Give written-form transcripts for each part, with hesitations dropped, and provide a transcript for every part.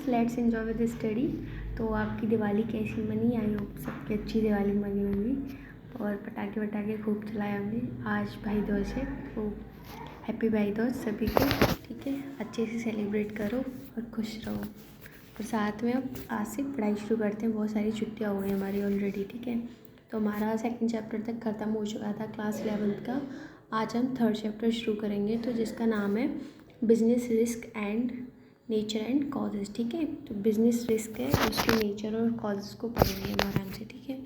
Let's enjoy with study. तो आपकी दिवाली कैसी बनी? आई होप सबकी अच्छी दिवाली बनी होगी और पटाखे वटाखे खूब चलाए हमने। आज भाई दूज है तो हैप्पी भाई दूज सभी को। ठीक है, अच्छे से सेलिब्रेट करो और खुश रहो। और साथ में अब आज से पढ़ाई शुरू करते हैं। बहुत सारी छुट्टियाँ हो गई हमारी ऑलरेडी। ठीक है, तो हमारा सेकंड चैप्टर तक ख़त्म हो चुका था क्लास 11th का। आज हम थर्ड चैप्टर शुरू करेंगे तो जिसका नाम है business risk and nature and causes. ठीक है, तो बिजनेस रिस्क है, उसके नेचर और कॉजेज़ को पढ़ेंगे हम आराम से। ठीक है,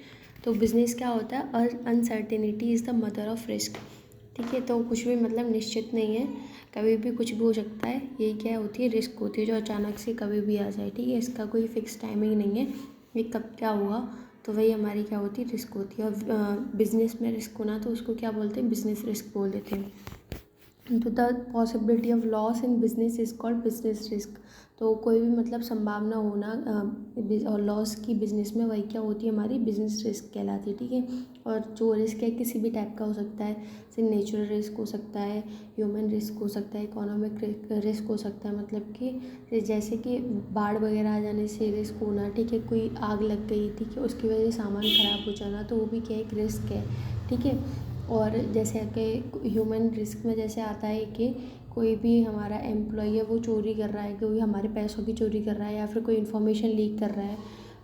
तो बिजनेस क्या होता है? Uncertainty is the mother of risk. ठीक है, तो कुछ भी मतलब निश्चित नहीं है, कभी भी कुछ भी हो सकता है। यही क्या होती है? रिस्क होती है, जो अचानक से कभी भी आ जाए। ठीक है, इसका कोई फिक्स टाइमिंग नहीं है ये कब क्या होगा, तो वही हमारी क्या होती है? रिस्क होती है। और बिज़नेस में रिस्क होना तो उसको क्या बोलते हैं? बिजनेस रिस्क बोल देते हैं। तो the possibility of loss in business is called business risk. तो कोई भी मतलब संभावना होना और लॉस की बिजनेस में, वही क्या होती है? हमारी बिजनेस रिस्क कहलाती है। ठीक है, और जो रिस्क है किसी भी टाइप का हो सकता है, जैसे नेचुरल रिस्क हो सकता है, ह्यूमन रिस्क हो सकता है, इकोनॉमिक रिस्क हो सकता है। मतलब कि जैसे कि बाढ़ वगैरह आ जाने से रिस्क होना। ठीक है, कोई आग लग गई, ठीक है, उसकी वजह से सामान ख़राब हो जाना, तो वो भी क्या एक रिस्क है। ठीक है, और जैसे कि ह्यूमन रिस्क में जैसे आता है कि कोई भी हमारा एम्प्लॉय है वो चोरी कर रहा है, कोई हमारे पैसों की चोरी कर रहा है, या फिर कोई इन्फॉर्मेशन लीक कर रहा है,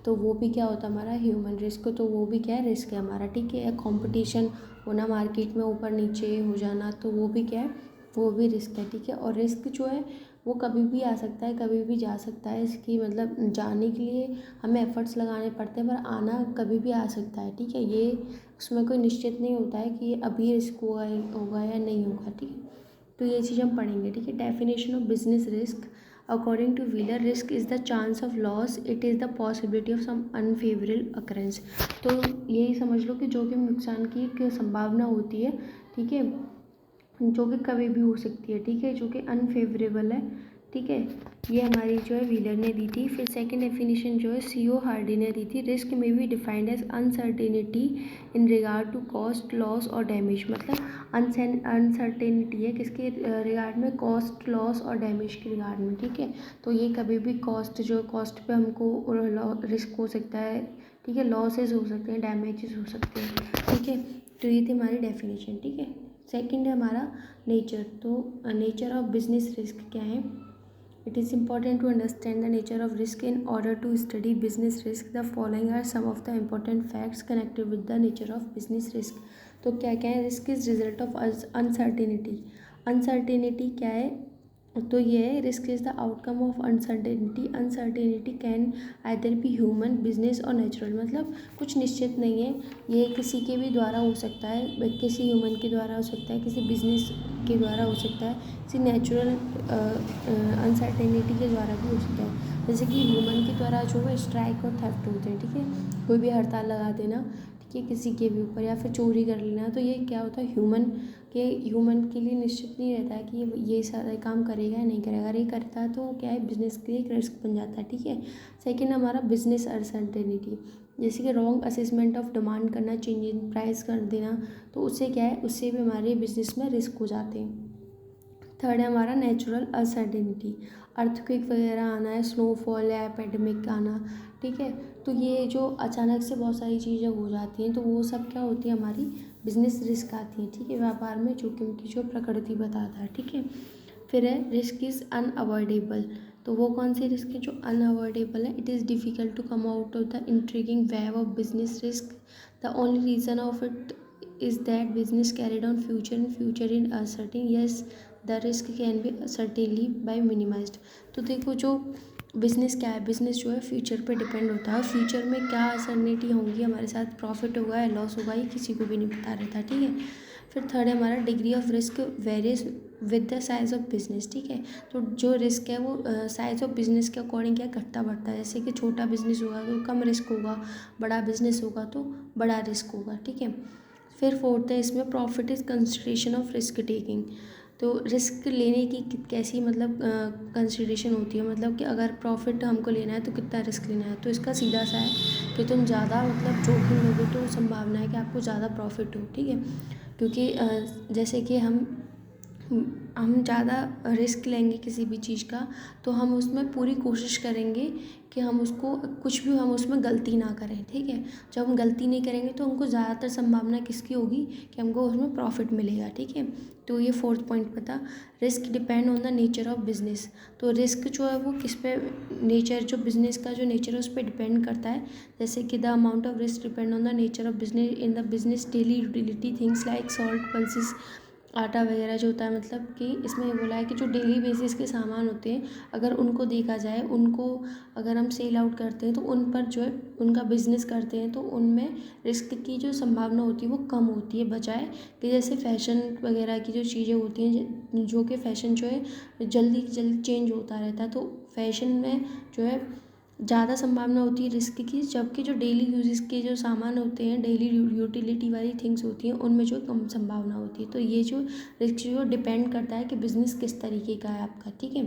तो वो भी क्या होता है? हमारा ह्यूमन रिस्क। तो वो भी क्या है? रिस्क है हमारा। ठीक है, कंपटीशन होना मार्केट में, ऊपर नीचे हो जाना, तो वो भी क्या है? वो भी रिस्क है। ठीक है, और रिस्क जो है वो कभी भी आ सकता है, कभी भी जा सकता है। इसकी मतलब जाने के लिए हमें एफर्ट्स लगाने पड़ते हैं, पर आना कभी भी आ सकता है। ठीक है, ये उसमें कोई निश्चित नहीं होता है कि अभी रिस्क होगा या नहीं होगा। ठीक है, तो ये चीज़ हम पढ़ेंगे। ठीक है, definition of business risk according to Wheeler, risk is the chance of loss, it is the possibility of some unfavourable occurrence. तो यही समझ लो कि जोखिम नुकसान की एक संभावना होती है। ठीक है, जो कि कभी भी हो सकती है। ठीक है, जो कि अनफेवरेबल है। ठीक है, ये हमारी जो है व्हीलर ने दी थी। फिर सेकंड डेफिनेशन जो है सीओ हार्डी ने दी थी, रिस्क में be defined as uncertainty in regard to cost, loss और डैमेज। मतलब अनसर्टेनिटी है किसके रिगार्ड में? कॉस्ट, लॉस और डैमेज के रिगार्ड में। ठीक है, तो ये कभी भी कॉस्ट, जो कॉस्ट पे हमको रिस्क हो सकता है। ठीक है, लॉसेज हो सकते हैं, डैमेजेस हो सकते हैं। ठीक है, तो ये थी हमारी डेफिनेशन। ठीक है, सेकंड है हमारा नेचर। तो नेचर ऑफ बिजनेस रिस्क क्या है? It is important to understand the nature of risk in order to study business risk. The following are some of the important facts connected with the nature of business risk. तो क्या क्या है? Risk is result of uncertainty. Uncertainty क्या है? तो ये है, risk is the outcome of uncertainty. Uncertainty can either be human, business और नेचुरल। मतलब कुछ निश्चित नहीं है, ये किसी के भी द्वारा हो सकता है, किसी ह्यूमन के द्वारा हो सकता है, किसी बिजनेस के द्वारा हो सकता है, किसी नेचुरल अनसर्टेनिटी के द्वारा भी हो सकता है। जैसे कि ह्यूमन के द्वारा जो है स्ट्राइक और थेफ्ट होते हैं। ठीक है, कोई भी हड़ताल लगा देना, ठीक है, किसी के भी ऊपर, या फिर चोरी कर लेना, तो ये क्या होता है? ह्यूमन के लिए निश्चित नहीं रहता है कि ये सारा काम करेगा या नहीं करेगा। अगर ये करता है तो क्या है? बिजनेस के लिए एक रिस्क बन जाता है। ठीक है, सेकेंड हमारा बिजनेस अनसर्टेनिटी, जैसे कि रॉन्ग असेसमेंट ऑफ डिमांड करना, चेंज इन प्राइस कर देना, तो उससे क्या है? उससे भी हमारे बिजनेस में रिस्क हो जाते हैं। थर्ड है हमारा नेचुरल अनसर्टेनिटी, अर्थक्वेक वगैरह आना है, स्नोफॉल या एपिडेमिक आना। ठीक है, तो ये जो अचानक से बहुत सारी चीज़ें हो जाती हैं, तो वो सब क्या होती है? हमारी बिजनेस रिस्क आती है। ठीक है, व्यापार में जोखिम की जो प्रकृति बताता है। ठीक है, फिर है रिस्क इज़ अनअवॉइडेबल। तो वो कौन सी रिस्क है जो अनअवॉइडेबल है? It is difficult to come out of the intriguing wave of business risk. The only reason of it is that business carried on future in uncertain, yes the risk can be certainly by minimized। तो देखो, जो business क्या है? Business जो है future पे depend होता है। फ्यूचर में क्या अनसर्टेनिटी होंगी हमारे साथ, प्रॉफिट होगा या लॉस होगा, ये किसी को भी नहीं पता रहता। ठीक है, फिर थर्ड है हमारा degree of risk varies with the size of business. ठीक है, तो जो रिस्क है वो साइज ऑफ बिजनेस के अकॉर्डिंग क्या घटता बढ़ता है। जैसे कि छोटा बिजनेस होगा तो कम रिस्क होगा, बड़ा बिजनेस होगा तो बड़ा रिस्क होगा। ठीक है, फिर फोर्थ है इसमें profit is consideration of risk taking. तो रिस्क लेने की कैसी मतलब कंसिडरेशन होती है, मतलब कि अगर प्रॉफिट हमको लेना है तो कितना रिस्क लेना है। तो इसका सीधा सा है कि तुम ज़्यादा मतलब जोखिम लोगे तो संभावना है कि आपको ज़्यादा प्रॉफिट हो। ठीक है, क्योंकि जैसे कि हम हम ज़्यादा रिस्क लेंगे किसी भी चीज़ का, तो हम उसमें पूरी कोशिश करेंगे कि हम उसको कुछ भी हम उसमें गलती ना करें, ठीक है। जब हम गलती नहीं करेंगे तो हमको ज़्यादातर संभावना किसकी होगी कि हमको उसमें प्रॉफिट मिलेगा, ठीक है। तो ये 4th पॉइंट पता। Risk depend on the nature of business. तो रिस्क जो है वो किस पे, नेचर जो बिजनेस का जो नेचर है उस पर डिपेंड करता है। जैसे कि the amount of risk depend on the nature of business in the business daily utility things like salt, pulses, आटा वगैरह जो होता है। मतलब कि इसमें ये बोला है कि जो डेली बेसिस के सामान होते हैं, अगर उनको देखा जाए, उनको अगर हम सेल आउट करते हैं तो उन पर जो है उनका बिजनेस करते हैं तो उनमें रिस्क की जो संभावना होती है वो कम होती है, बजाय कि जैसे फैशन वगैरह की जो चीज़ें होती हैं, जो कि फ़ैशन जो है जल्दी जल्दी चेंज होता रहता है, तो फैशन में जो है ज़्यादा संभावना होती है रिस्क की, जबकि जो डेली यूजेस के जो सामान होते हैं, डेली यूटिलिटी वाली थिंग्स होती हैं, उनमें जो कम संभावना होती है। तो ये जो रिस्क जो डिपेंड करता है कि बिज़नेस किस तरीके का है आपका, ठीक है।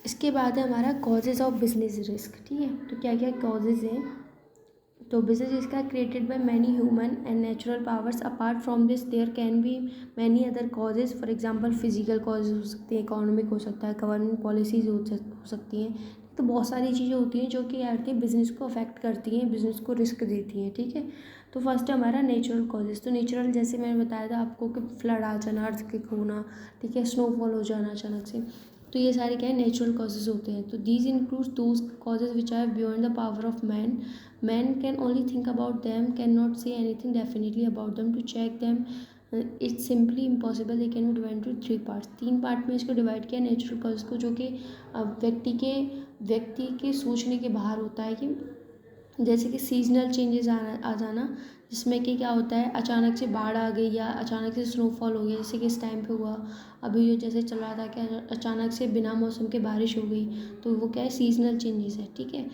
इसके बाद है हमारा कॉजेज़ ऑफ बिजनेस रिस्क, ठीक है। तो क्या क्या कॉजेज़ हैं। तो business risk are created by many human and natural powers. Apart from this there can be many other causes. For example physical causes हो सकते हैं, इकोनॉमिक हो सकता है, गवर्नमेंट पॉलिसीज़ हो सकती हैं। तो बहुत सारी चीज़ें होती हैं जो कि क्या करती हैं, बिज़नेस को अफेक्ट करती हैं, बिज़नेस को रिस्क देती हैं, ठीक है। तो फर्स्ट है हमारा नेचुरल कॉजेज़। तो नेचुरल जैसे मैंने बताया था आपको कि फ्लड आ जाना, अर्थक्वेक होना, ठीक है, स्नोफॉल हो जाना अचानक से, तो ये सारे क्या है, नेचुरल कॉजेज़ होते हैं। तो these include those causes which are beyond the power of man. Man can only think about them, can not say anything definitely about them to check them, it's simply impossible. They can be divide to 3 parts. 3 part में इसको divide किया natural causes को, जो कि व्यक्ति के सोचने के बाहर होता है। कि जैसे कि सीजनल चेंजेस आ जाना, जिसमें कि क्या होता है, अचानक से बाढ़ आ गई या अचानक से स्नोफॉल हो गया, जैसे कि इस टाइम पे हुआ। अभी जो जैसे चल रहा था कि अचानक से बिना मौसम के बारिश हो गई, तो वो क्या है, सीजनल चेंजेस है, ठीक है।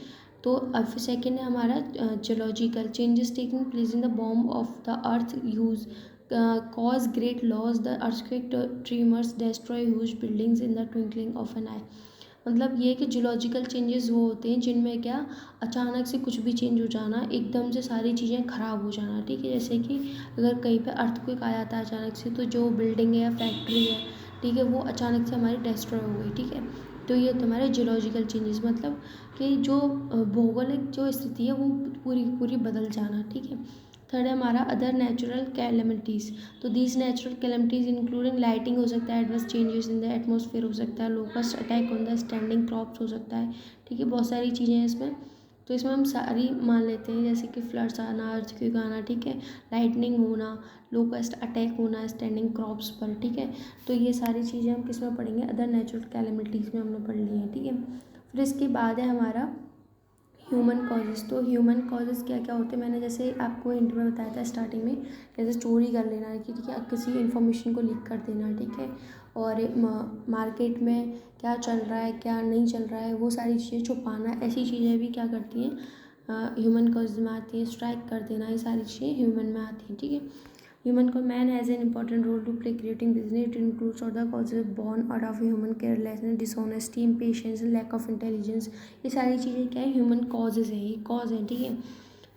तो अब सेकेंड है हमारा geological changes taking place in the womb of the earth use cause great loss. The earthquake tremors destroy huge buildings in the twinkling of an eye. मतलब ये कि जियोलॉजिकल चेंजेस वो होते हैं जिनमें क्या, अचानक से कुछ भी चेंज हो जाना, एकदम से सारी चीज़ें ख़राब हो जाना, ठीक है। जैसे कि अगर कहीं पे अर्थक्वेक आ जाता है अचानक से, तो जो बिल्डिंग है या फैक्ट्री है, ठीक है, वो अचानक से हमारी डिस्ट्रॉय हो गई, ठीक है। तो ये तुम्हारे जियोलॉजिकल चेंजेस, मतलब कि जो भौगोलिक जो स्थिति है वो पूरी पूरी बदल जाना, ठीक है। थर्ड है हमारा अदर नेचुरल कैलेमिटीज़। तो these natural calamities including lighting हो सकता है, adverse changes in the atmosphere हो सकता है, locust attack on the standing crops हो सकता है, ठीक है। बहुत सारी चीज़ें हैं इसमें, तो इसमें हम सारी मान लेते हैं, जैसे कि फ्लड्स आना, अर्थक्वेक आना, ठीक है, लाइटनिंग होना, लोकस्ट अटैक होना स्टैंडिंग क्रॉप्स पर, ठीक है। तो ये सारी चीज़ें हम किस में पढ़ेंगे, अदर नेचुरल कैलेमिटीज़ में हमने पढ़ ली हैं, ठीक है। फिर इसके बाद है हमारा ह्यूमन कॉजेज़। तो ह्यूमन कॉजेज़ क्या क्या होते हैं, मैंने जैसे आपको हिंट में बताया था स्टार्टिंग में, जैसे चोरी कर लेना है कि, ठीक है, किसी इन्फॉर्मेशन को लीक कर देना, ठीक है, और मार्केट में क्या चल रहा है क्या नहीं चल रहा है वो सारी चीज़ें छुपाना, ऐसी चीज़ें भी क्या करती हैं, ह्यूमन कॉजेज़ में आती हैं। स्ट्राइक कर देना, ये सारी चीज़ें ह्यूमन में आती हैं, ठीक है। Human को man has an important role to play creating business. It includes all the causes born out of human carelessness, dishonesty, impatience, lack of intelligence. ये सारी चीज़ें क्या है, ह्यूमन कॉजेज हैं, ये कॉज हैं, ठीक है।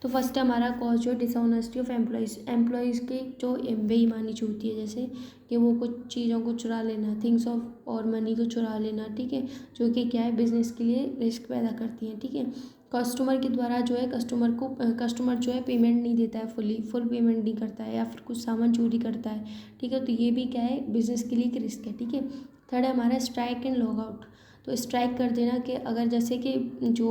तो फर्स्ट है हमारा कॉज जो डिसऑनेस्टी ऑफ एम्प्लॉयज़ की जो बेईमानी जो होती है, जैसे कि वो कुछ चीज़ों को चुरा लेना, थिंग्स ऑफ और मनी को चुरा लेना, ठीक है, जो कि क्या है, बिजनेस के लिए रिस्क पैदा करती हैं, ठीक है। कस्टमर के द्वारा जो है कस्टमर जो है पेमेंट नहीं देता है, फुल पेमेंट नहीं करता है, या फिर कुछ सामान चोरी करता है, ठीक है। तो ये भी क्या है, बिजनेस के लिए एक रिस्क है, ठीक है। थर्ड है हमारा स्ट्राइक एंड लॉग आउट। तो स्ट्राइक कर देना कि अगर जैसे कि जो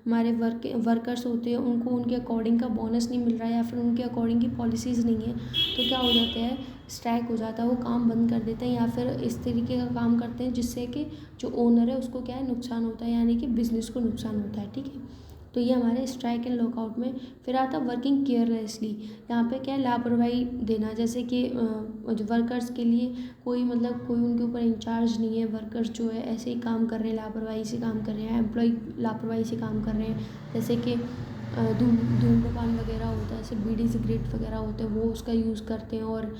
हमारे वर्कर्स होते हैं उनको उनके अकॉर्डिंग का बोनस नहीं मिल रहा है, या फिर उनके अकॉर्डिंग की पॉलिसीज़ नहीं है, तो क्या हो जाता है, स्ट्राइक हो जाता है, वो काम बंद कर देते हैं, या फिर इस तरीके का काम करते हैं जिससे कि जो ओनर है उसको क्या है, नुकसान होता है, यानी कि बिज़नेस को नुकसान होता है, ठीक है। तो ये हमारे स्ट्राइक एंड लॉकआउट में। फिर आता वर्किंग केयरलेसली। यहाँ पे क्या है, लापरवाही देना, जैसे कि जो वर्कर्स के लिए कोई मतलब कोई उनके ऊपर इंचार्ज नहीं है, वर्कर्स जो है ऐसे ही काम कर रहे हैं, लापरवाही से काम कर रहे हैं, एम्प्लॉय लापरवाही से काम कर रहे हैं, जैसे कि धूम्रपान वगैरह होता है, जैसे बीड़ी सिगरेट वगैरह होते हैं, वो उसका यूज़ करते हैं, और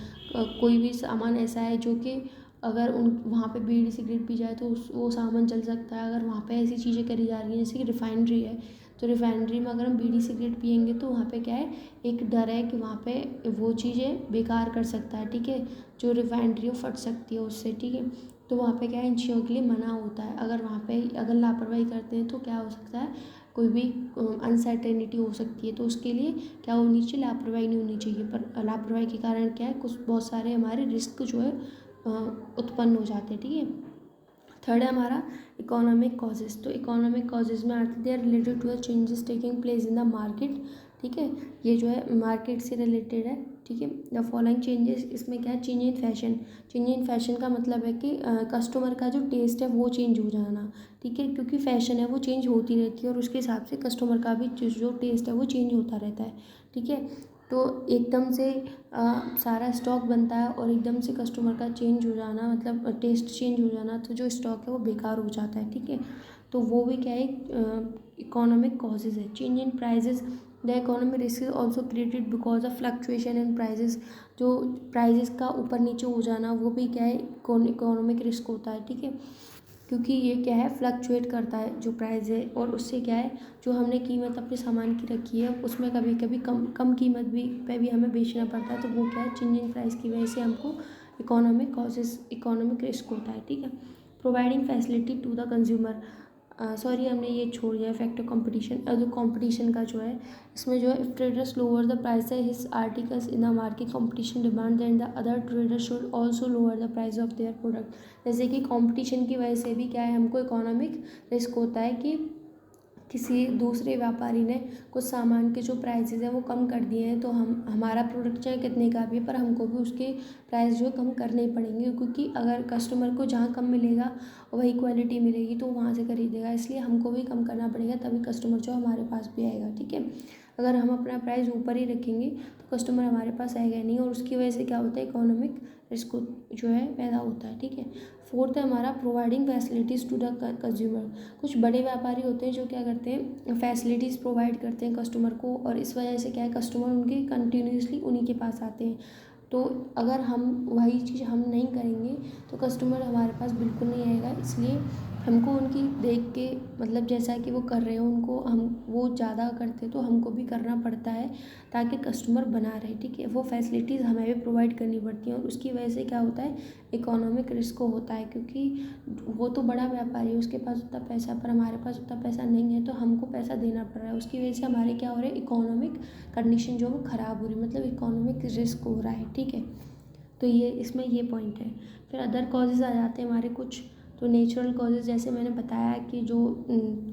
कोई भी सामान ऐसा है जो कि अगर उन वहाँ पे बीड़ी सिगरेट पी जाए तो वो सामान जल सकता है। अगर वहाँ पे ऐसी चीज़ें करी जा रही हैं, जैसे कि रिफाइनरी है, तो रिफाइनरी में अगर हम बीड़ी सिगरेट पियेंगे तो वहाँ पे क्या है, एक डर है कि वहाँ पे वो चीज़ें बेकार कर सकता है, ठीक है, जो रिफाइनरी फट सकती है उससे, ठीक है। तो वहाँ पे क्या है, इन चीज़ों के लिए मना होता है। अगर वहाँ पे अगर लापरवाही करते हैं तो क्या हो सकता है, कोई भी अनसर्टेनिटी हो सकती है, तो उसके लिए क्या होनी चाहिए, लापरवाही नहीं होनी चाहिए। पर लापरवाही के कारण क्या है, कुछ बहुत सारे हमारे रिस्क जो है उत्पन्न हो जाते हैं, ठीक है। थर्ड है हमारा इकोनॉमिक कॉजेज़। तो इकोनॉमिक कॉजेज़ में आते, they are related to the changes taking place in the market, ठीक है। ये जो है मार्केट से रिलेटेड है, ठीक है। द फॉलोइंग चेंजेस, इसमें क्या है, change in fashion. Change in fashion का मतलब है कि कस्टमर का जो टेस्ट है वो चेंज हो जाना, ठीक है, क्योंकि फैशन है वो चेंज होती रहती है और उसके हिसाब से कस्टमर का भी जो टेस्ट है वो चेंज होता रहता है, ठीक है। तो एकदम से सारा स्टॉक बनता है और एकदम से कस्टमर का चेंज हो जाना, मतलब टेस्ट चेंज हो जाना, तो जो स्टॉक है वो बेकार हो जाता है, ठीक है। तो वो भी क्या है, इकोनॉमिक कॉजेज़ है। Change in prices, the economic risk is also created because of fluctuation in prices. जो प्राइजेस का ऊपर नीचे हो जाना वो भी क्या है, इकोनॉमिक रिस्क होता है, ठीक है, क्योंकि ये क्या है, फ्लक्चुएट करता है जो प्राइस है, और उससे क्या है, जो हमने कीमत अपने सामान की रखी है उसमें कभी कभी कम कीमत भी पे भी हमें बेचना पड़ता है। तो वो क्या है, चेंज इन प्राइस की वजह से हमको इकोनॉमिक कॉजेज, इकोनॉमिक रिस्क होता है, ठीक है। Providing facility to the consumer, sorry हमने ये छोड़ दिया, इफेक्ट ऑफ कंपटीशन। जो कंपटीशन का जो है, इसमें जो है, if traders lower the price है his articles in the market competition demand then the other trader should also lower the price of their product. जैसे कि कंपटीशन की वजह से भी क्या है, हमको इकोनॉमिक रिस्क होता है कि किसी दूसरे व्यापारी ने कुछ सामान के जो प्राइसेस हैं वो कम कर दिए हैं, तो हमारा प्रोडक्ट चाहे कितने का भी है पर हमको भी उसके प्राइस जो है कम करने ही पड़ेंगे, क्योंकि अगर कस्टमर को जहाँ कम मिलेगा वही क्वालिटी मिलेगी तो वहाँ से खरीदेगा, इसलिए हमको भी कम करना पड़ेगा, तभी कस्टमर जो हमारे पास भी आएगा, ठीक है। अगर हम अपना प्राइस ऊपर ही रखेंगे तो कस्टमर हमारे पास आएगा नहीं, और उसकी वजह से क्या होता है, इकोनॉमिक रिस्क जो है पैदा होता है, ठीक है। फोर्थ है हमारा providing facilities to the consumer. कुछ बड़े व्यापारी होते हैं जो क्या करते हैं, फैसिलिटीज़ प्रोवाइड करते हैं कस्टमर को, और इस वजह से क्या है, कस्टमर उनके कंटिन्यूसली उन्हीं के पास आते हैं। तो अगर हम वही चीज़ हम नहीं करेंगे तो कस्टमर हमारे पास बिल्कुल नहीं आएगा, इसलिए हमको उनकी देख के, मतलब जैसा कि वो कर रहे हो उनको हम वो ज़्यादा करते तो हमको भी करना पड़ता है ताकि कस्टमर बना रहे, ठीक है। वो फैसिलिटीज़ हमें भी प्रोवाइड करनी पड़ती हैं, और उसकी वजह से क्या होता है, इकोनॉमिक रिस्क होता है, क्योंकि वो तो बड़ा व्यापारी है, उसके पास उतना पैसा, पर हमारे पास उतना पैसा नहीं है, तो हमको पैसा देना पड़ रहा है, उसकी वजह से हमारे क्या हो रहा है, इकोनॉमिक कंडीशन जो वो ख़राब हो रही है, मतलब इकोनॉमिक रिस्क हो रहा है, ठीक है। तो ये इसमें ये पॉइंट है। फिर अदर कॉजेज़ आ जाते हैं हमारे कुछ, तो नेचुरल कॉजेज़ जैसे मैंने बताया कि जो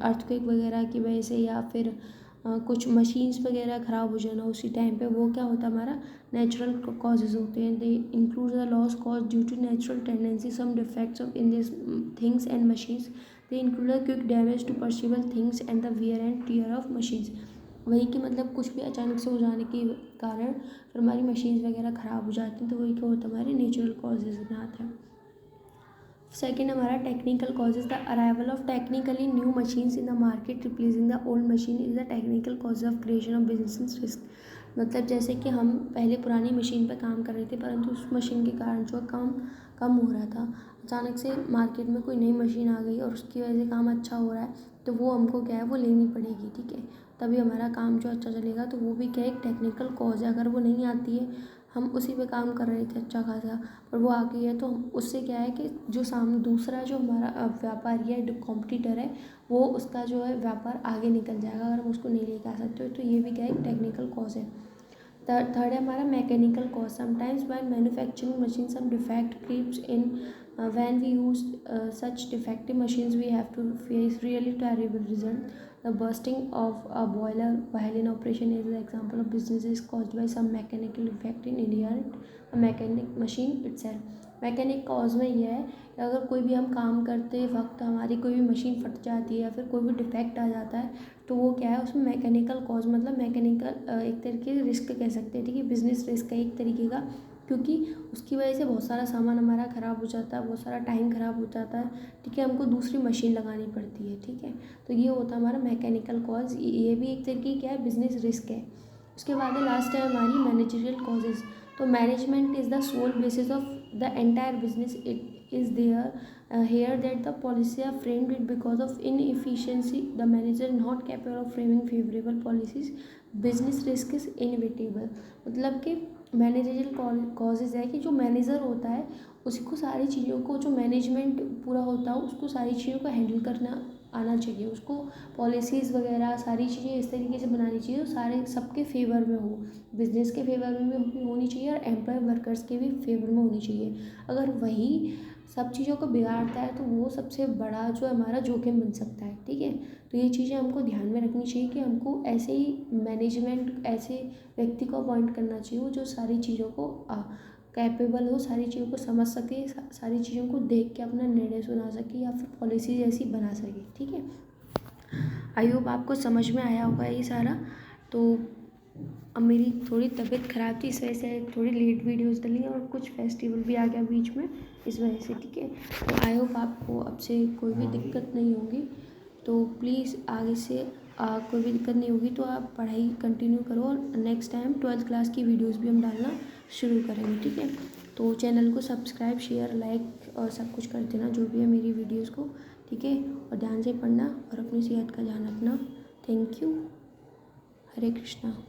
अर्थक्वेक वगैरह की वजह से, या फिर कुछ मशीन्स वगैरह ख़राब हो जाना उसी टाइम पे, वो क्या होता है, हमारा नेचुरल कॉजेज़ होते हैं। They include the loss cause due to natural tendency, some defects of in this things and machines. They include the quick damage to perishable things and the wear and tear of machines. वही कि मतलब कुछ भी अचानक से हो जाने के कारण फिर हमारी मशीन्स वगैरह ख़राब हो जाती हैं, तो वही क्या होता है, हमारे नेचुरल कॉजेज़ में आता है। सेकेंड हमारा technical causes, the arrival of technically new machines in the market replacing the old machine is the technical cause of creation of business risk. मतलब जैसे कि हम पहले पुरानी मशीन पर काम कर रहे थे, परंतु उस मशीन के कारण जो काम कम हो रहा था, अचानक से मार्केट में कोई नई मशीन आ गई और उसकी वजह से काम अच्छा हो रहा है, तो वो हमको क्या है, वो लेनी पड़ेगी, ठीक है, तभी हमारा काम जो अच्छा चलेगा। तो वो भी क्या है, एक टेक्निकल कॉज है। अगर वो नहीं आती है, हम उसी पे काम कर रहे थे अच्छा खासा, पर वो आ गई है, तो उससे क्या है कि जो सामने दूसरा जो हमारा व्यापारी है, जो कॉम्पिटिटर है, वो उसका जो है व्यापार आगे निकल जाएगा अगर हम उसको नहीं लेके आ सकते हो। तो ये भी क्या है, एक टेक्निकल कॉज है। थर्ड है हमारा mechanical cause. Sometimes when manufacturing machine some defect creeps in, when we use such defective machines we have to face really terrible result. The bursting of a boiler while in operation is an example of businesses caused by some mechanical defect in inherent a mechanic machine itself. Mechanic cause में यह है कि अगर कोई भी हम काम करते वक्त हमारी कोई भी मशीन फट जाती है या फिर कोई भी डिफेक्ट आ जाता है, तो वो क्या है, उसमें मैकेनिकल कॉज, मतलब मैकेनिकल एक तरीके से रिस्क कह सकते हैं, ठीक है, बिजनेस रिस्क है एक तरीके का, क्योंकि उसकी वजह से बहुत सारा सामान हमारा ख़राब हो जाता है, बहुत सारा टाइम ख़राब हो जाता है, ठीक है, हमको दूसरी मशीन लगानी पड़ती है, ठीक है। तो ये होता है हमारा मैकेनिकल कॉज, ये भी एक तरीके क्या है, बिजनेस रिस्क है। उसके बाद है लास्ट है हमारी मैनेजरियल कॉजेज़। तो management is the sole basis of the entire business, it is there here that the policies are framed it because of inefficiency, the manager not capable of framing favorable policies, business risk is inevitable। मतलब कि managerial causes है कि जो manager होता है उसको सारी चीज़ों को, जो मैनेजमेंट पूरा होता है उसको सारी चीज़ों को हैंडल करना आना चाहिए, उसको पॉलिसीज़ वगैरह सारी चीज़ें इस तरीके से बनानी चाहिए सारे सबके फेवर में हो, बिजनेस के फेवर में भी होनी चाहिए और एम्प्लॉय वर्कर्स के भी फेवर में होनी चाहिए। अगर वही सब चीज़ों को बिगाड़ता है तो वो सबसे बड़ा जो हमारा जोखिम बन सकता है। ठीक है, तो ये चीज़ें हमको ध्यान में रखनी चाहिए कि हमको ऐसे ही मैनेजमेंट, ऐसे व्यक्ति को अपॉइंट करना चाहिए जो सारी चीज़ों को कैपेबल हो, सारी चीज़ों को समझ सके, सारी चीज़ों को देख के अपना निर्णय सुना सके या फिर पॉलिसीज ऐसी बना सके। ठीक है, आई होप आपको समझ में आया होगा ये सारा। तो अब मेरी थोड़ी तबीयत ख़राब थी, इस वजह से थोड़ी लेट वीडियोस डली और कुछ फेस्टिवल भी आ गया बीच में, इस वजह से। ठीक है, तो आई होप आपको अब से कोई भी दिक्कत नहीं होगी। तो प्लीज़ आगे से कोई भी दिक्कत नहीं होगी तो आप पढ़ाई कंटिन्यू करो और नेक्स्ट टाइम 12th क्लास की वीडियोस भी हम डालना शुरू करेंगे। ठीक है, तो चैनल को सब्सक्राइब, शेयर, लाइक और सब कुछ कर देना जो भी है मेरी वीडियोस को। ठीक है, और ध्यान से पढ़ना और अपनी सेहत का ध्यान रखना। Thank you. हरे कृष्णा।